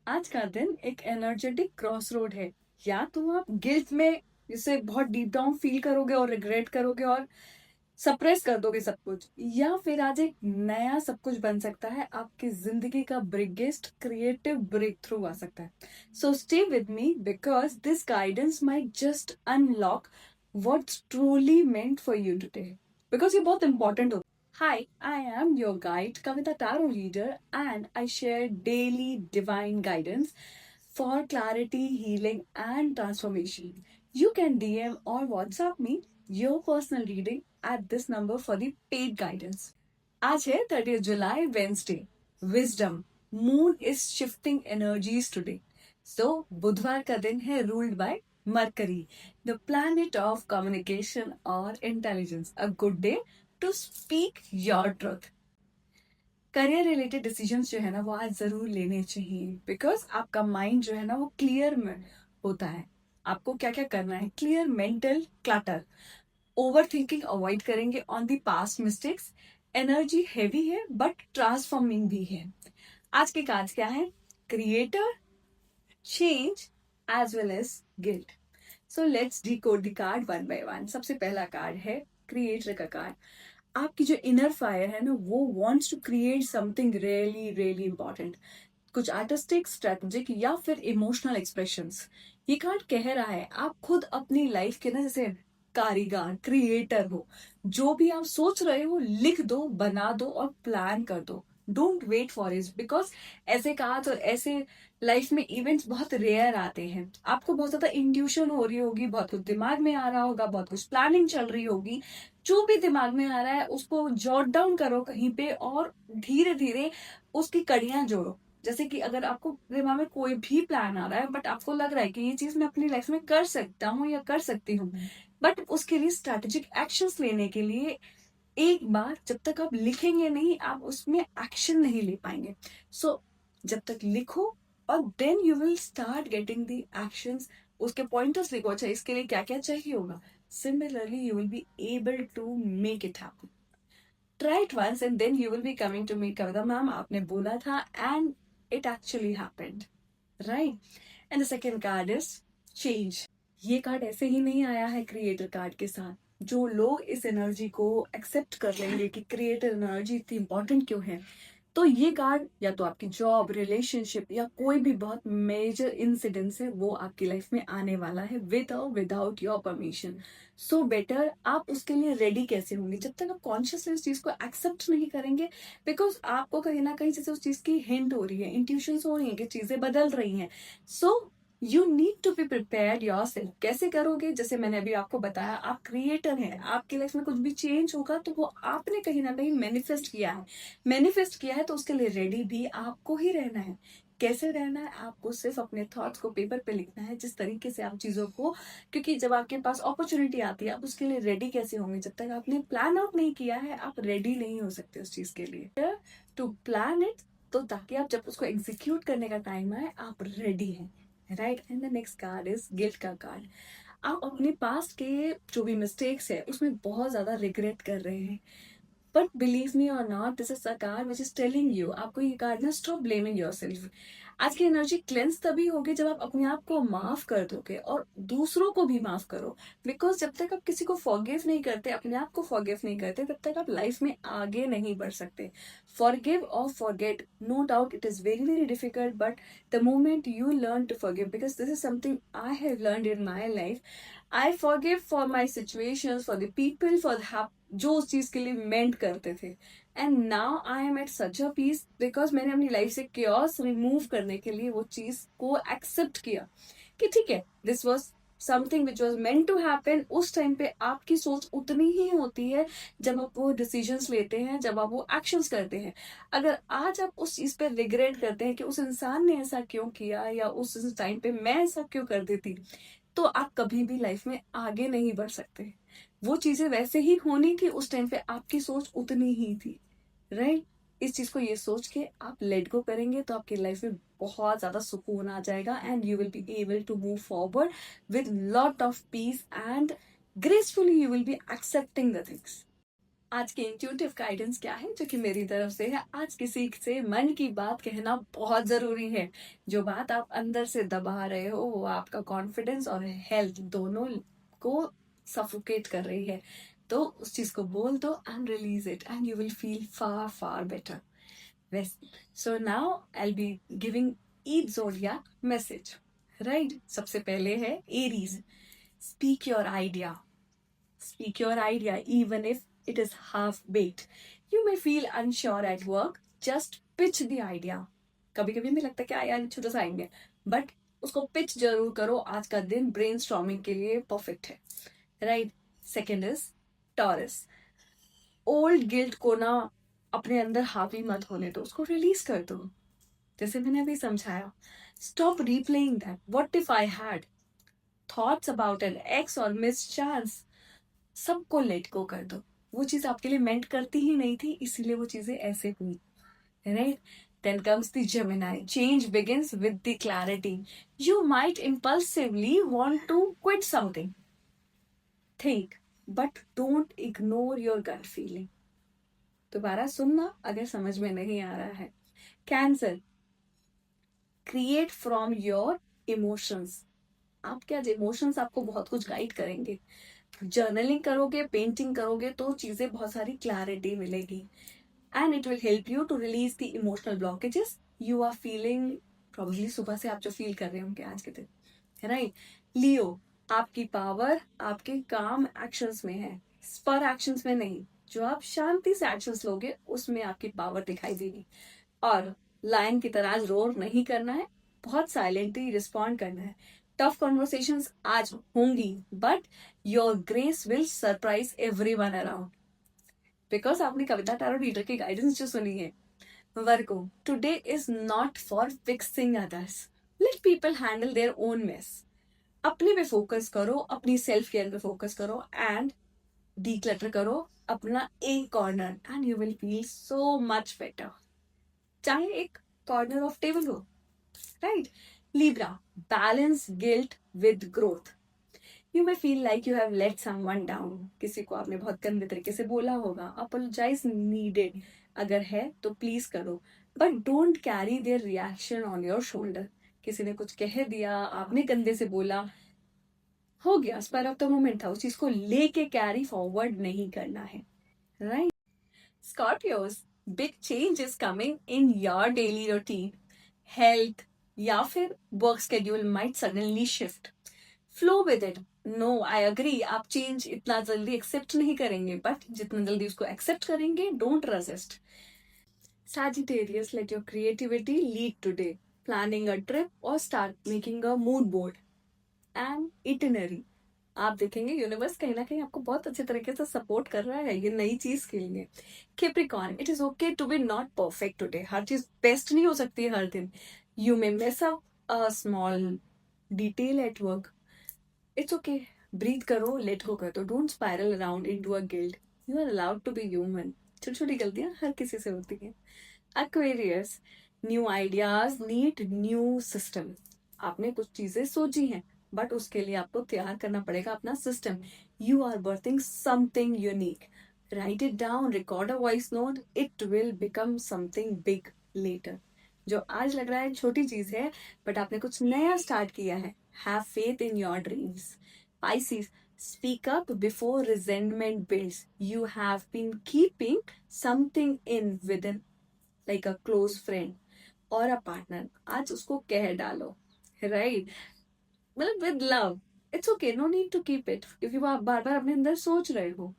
आज का दिन एक एनर्जेटिक क्रॉस रोड है। या तो आप गिल्ट में जिसे बहुत डीप डाउन फील करोगे और रिग्रेट करोगे और सप्रेस कर दोगे सब कुछ, या फिर आज एक नया सब कुछ बन सकता है। आपकी जिंदगी का बिगेस्ट क्रिएटिव ब्रेक थ्रू आ सकता है। So stay with me because this guidance might just unlock what's truly meant for you today, because ये बहुत इंपॉर्टेंट होता है। Hi, I am your guide, Kavita Tarot Reader, and I share daily divine guidance for clarity, healing, and transformation. You can DM or WhatsApp me your personal reading at this number for the paid guidance. आज है 30 जुलाई, Wednesday. Wisdom, moon is shifting energies today. So बुधवार का दिन है ruled by Mercury, the planet of communication और intelligence. A good day to speak your truth. Career related decisions जो है ना वो आज जरूर लेने चाहिए, बिकॉज आपका माइंड जो है ना वो क्लियर में होता है। आपको क्या क्या करना है, clear mental clutter. Overthinking avoid करेंगे on the past mistakes. Energy heavy है बट ट्रांसफॉर्मिंग भी है। आज के कार्ड क्या है? Creator, change, as well as guilt. So let's decode the card one by one. सबसे पहला कार्ड है क्रिएटर का कार्ड। आपकी जो इनर फायर है ना वो wants to create something really really important, कुछ आर्टिस्टिक, स्ट्रेटेजिक या फिर इमोशनल एक्सप्रेशंस। ये कार्ड कह रहा है आप खुद अपनी लाइफ के ना जैसे कारीगर, क्रिएटर हो। जो भी आप सोच रहे हो लिख दो, बना दो और प्लान कर दो। Don't wait for it, because ऐसे कार्ड्स और ऐसे लाइफ में इवेंट्स बहुत रेयर आते हैं। आपको बहुत ज्यादा इंट्यूशन हो रही होगी, बहुत कुछ दिमाग में आ रहा होगा, बहुत कुछ प्लानिंग चल रही होगी। जो भी दिमाग में आ रहा है उसको जॉट डाउन करो कहीं पे और धीरे धीरे उसकी कड़ियां जोड़ो। जैसे कि अगर आपको दिमाग में कोई भी प्लान आ रहा है बट आपको लग रहा है कि ये चीज मैं अपनी लाइफ में कर सकता हूँ या कर सकती हूँ, बट उसके लिए स्ट्रैटेजिक एक्शंस लेने के लिए एक बार जब तक आप लिखेंगे नहीं आप उसमें एक्शन नहीं ले पाएंगे। सो जब तक लिखो और then you will start getting the actions. उसके पॉइंटर्स लिखो, अच्छा इसके लिए क्या क्या चाहिए होगा। Similarly you will be able to make it happen. Try it once and then you will be coming to me, Kavita ma'am आपने बोला था and it actually happened, right. And the second card is change. ये card ऐसे ही नहीं आया है creator card के साथ। जो लोग इस एनर्जी को एक्सेप्ट कर लेंगे कि क्रिएटर एनर्जी इतनी इंपॉर्टेंट क्यों है, तो ये कार्ड या तो आपकी जॉब, रिलेशनशिप या कोई भी बहुत मेजर इंसिडेंस है वो आपकी लाइफ में आने वाला है विद और without your permission. So better आप उसके लिए रेडी कैसे होंगे जब तक आप कॉन्शियसली उस चीज को एक्सेप्ट नहीं करेंगे। बिकॉज आपको कहीं ना कहीं जैसे उस चीज की हिंट हो रही है, इंट्यूशन हो रही है कि चीजें बदल रही हैं। So you need to be prepared yourself. कैसे करोगे? जैसे मैंने अभी आपको बताया, आप क्रिएटर हैं, आपकी लाइफ में कुछ भी चेंज होगा तो वो आपने कहीं ना कहीं मैनिफेस्ट किया है। मैनिफेस्ट किया है तो उसके लिए रेडी भी आपको ही रहना है। कैसे रहना है? आपको सिर्फ अपने थॉट्स को पेपर पे लिखना है, जिस तरीके से आप चीजों को, क्योंकि जब आपके पास अपॉर्चुनिटी आती है आप उसके लिए रेडी कैसे होंगे? जब तक आपने प्लान आउट नहीं किया है आप रेडी नहीं हो सकते उस चीज के लिए। टू प्लान इट, तो ताकि आप जब उसको एग्जीक्यूट करने का टाइम आए आप रेडी हैं, right. And the next card is guilt का कार्ड। आप अपने पास्ट के जो भी मिस्टेक्स है उसमें बहुत ज्यादा रिग्रेट कर रहे हैं, बट बिलीव मी और not, this is a card which is telling you, आपको ये कार्ड ना स्टॉप ब्लेमिंग योर सेल्फ। आज की एनर्जी क्लेंस तभी होगी जब आप अपने आप को माफ कर दोगे और दूसरों को भी माफ करो। बिकॉज जब तक आप किसी को फॉरगिव नहीं करते, अपने आप को फॉरगिव नहीं करते, तब तक आप लाइफ में आगे नहीं बढ़ सकते। फॉरगिव और forget, no doubt it is very very difficult, but the moment you learn to forgive, because this is something I have learned in my life. I forgive for my situations, for the people, for the जो उस चीज के लिए meant करते थे। And now I am at such a peace because मैंने अपनी life से क्योस रिमूव करने के लिए वो चीज को एक्सेप्ट किया कि ठीक है, this was something which was meant to happen. उस टाइम पे आपकी सोच उतनी ही होती है जब आप वो डिसीजंस लेते हैं, जब आप वो एक्शंस करते हैं। अगर आज आप उस चीज पे रिग्रेट करते हैं कि उस इंसान ने ऐसा क्यों किया या उस टाइम पे मैं ऐसा क्यों कर देती, तो आप कभी भी लाइफ में आगे नहीं बढ़ सकते। वो चीजें वैसे ही होनी थी उस टाइम पे, आपकी सोच उतनी ही थी, राइट। इस चीज को ये सोच के आप लेट गो करेंगे तो आपकी लाइफ में बहुत ज्यादा सुकून आ जाएगा and you will be able to move forward with lot of peace and gracefully you will be accepting the things. आज की इंट्यूटिव गाइडेंस क्या है जो कि मेरी तरफ से है। आज किसी से मन की बात कहना बहुत जरूरी है। जो बात आप अंदर से दबा रहे हो वो आपका कॉन्फिडेंस और हेल्थ दोनों को सफोकेट कर रही है। तो उस चीज को बोल दो and release it and you will feel far far better. So now I be giving each जोडियाक message. Right, सबसे पहले है Aries. Speak your idea. Speak your idea, even if it is half baked. You may feel unsure at work. Just pitch the idea. कभी कभी हमें लगता है कि यार छोटा सा आइडिया, बट उसको पिच जरूर करो। आज का दिन ब्रेन स्टॉर्मिंग के लिए परफेक्ट है। Right. Second is taurus. Old guilt को ना अपने अंदर हावी मत होने दो, उसको रिलीज कर दो। जैसे मैंने अभी समझाया, stop replaying that what if I had thoughts about an ex और मिस चांस। सबको लेट गो कर दो। वो चीज आपके लिए मेंट करती ही नहीं थी, इसीलिए वो चीजें ऐसे हुई। Right. Then comes the Gemini. Change begins with the clarity. You might impulsively want to quit something. Think but don't ignore your gut feeling. दोबारा सुनना अगर समझ में नहीं आ रहा है। Cancer. Create from your emotions. आपके आज इमोशंस आपको बहुत कुछ गाइड करेंगे। जर्नलिंग करोगे, पेंटिंग करोगे तो चीजें बहुत सारी क्लैरिटी मिलेगी and it will help you to release the emotional blockages you are feeling. Probably सुबह से आप जो फील कर रहे होंगे आज के दिन। राइट। लियो। आपकी पावर आपके काम एक्शंस में है, स्पर एक्शंस में नहीं। जो आप शांति से एक्शंस लोगे उसमें आपकी पावर दिखाई देगी। और लायन की तरह आज रोर नहीं करना है, बहुत साइलेंटली रिस्पॉन्ड करना है। टफ कॉन्वर्सेशंस आज होंगी, but your grace will surprise everyone around. Because आपने कविता टैरो रीडर की गाइडेंस जो सुनी है। Virgo. Today is not for fixing others. Let people handle their own mess. अपने पे फोकस करो, अपनी सेल्फ केयर पे फोकस करो एंड डीक्लटर करो अपना एक corner and you will feel so much better. चाहे एक कॉर्नर ऑफ टेबल हो। Right. Libra. Balance guilt with growth. You may feel like you have let someone down. किसी को आपने बहुत गंदे तरीके से बोला होगा। Apologize needed. अगर है तो प्लीज करो, but don't carry their reaction on your shoulder. किसी ने कुछ कह दिया, आपने गंदे से बोला, हो गया, स्पर ऑफ द मोमेंट था, उस चीज को लेके कैरी फॉरवर्ड नहीं करना है। Right. Scorpios, big change is coming in your daily routine. Health या फिर work schedule might suddenly shift. Flow with it. No, I agree, आप चेंज इतना जल्दी एक्सेप्ट नहीं करेंगे, बट जितना जल्दी उसको एक्सेप्ट करेंगे, don't resist. Sagittarius, let your creativity lead today. Planning a trip or start making a mood board and itinerary. आप देखेंगे यूनिवर्स कहीं ना कहीं आपको बहुत अच्छे तरीके से सपोर्ट कर रहा है ये नई चीज के लिए। Capricorn. It is okay to be not perfect today. हर चीज बेस्ट नहीं हो सकती है हर दिन। You may miss a small detail at work. It's okay, breathe करो, लेट गो कर दो। Don't spiral around into a guilt. You are allowed to be human. छोटी छोटी गलतियां हर किसी से होती हैं। Aquarius. New ideas need new system. आपने कुछ चीजें सोची हैं, बट उसके लिए आपको तैयार करना पड़ेगा अपना system. You are birthing something unique. Write it down, record a voice note, it will become something big later. जो आज लग रहा है छोटी चीज है, बट आपने कुछ नया स्टार्ट किया है। Have faith in your dreams. Pisces, speak up before resentment builds. You have been keeping something in within, like a close friend or a partner. आज उसको कह डालो। राइट। मतलब with love. It's okay, no need to keep it, क्योंकि वो आप बार बार अपने अंदर सोच रहे हो।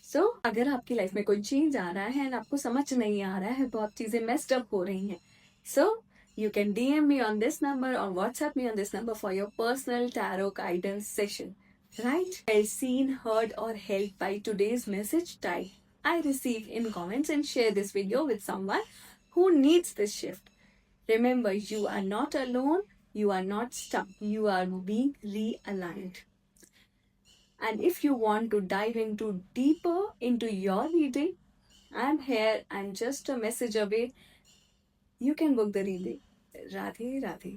सो अगर आपकी लाइफ में कोई चेंज आ रहा है एंड आपको समझ नहीं आ रहा है, बहुत चीजें मेस्ड अप हो रही हैं, सो you can DM me on this number or WhatsApp me on this number for your personal tarot guidance session. Right? Felt seen, heard, or helped by today's message type I receive in comments and share this video with someone who needs this shift. Remember, you are not alone. You are not stuck. You are being realigned. And if you want to dive into deeper into your reading, I'm here and just a message away. You can book the reading. Radhe Radhe.